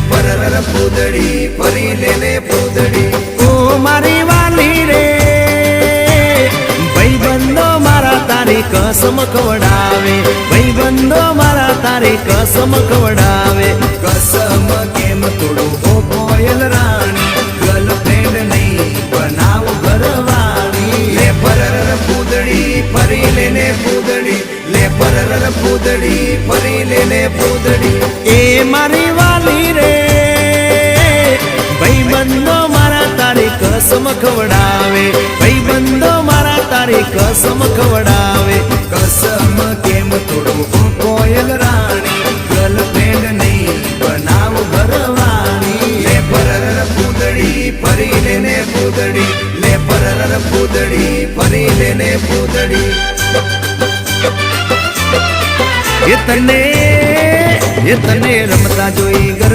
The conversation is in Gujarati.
પરર પૂદડી ફરી લેને પૂદડી ઓ મારી વાલી રે ભાઈબંધો મારા તારી કસમ ખવડાવે ભાઈબંધો મારા તારી કસમ ખવડાવે કસમ કેમ તોડું ઓ કોયલ રાણી ગર્લફ્રેન્ડ નહીં બનાવ ઘરવાળી લે પરર પૂદડી ફરી લેને પૂદડી લે પરર પૂદડી ફરી લેને પૂદડી એ મારી વાલી રે ભાઈબંધો મારા તારી કસમ ખવડાવે ભાઈબંધો મારા તારી કસમ ખવડાવે કસમ કેમ તોડું ઓ કોયલ રાણી ગર્લફ્રેન્ડ નહીં બનાવ ઘરવાળી લે પરર પૂદડી ફરી લેને પૂદડી લે પરર પૂદડી ફરી લેને પૂદડી એ તને રમતા જોઈ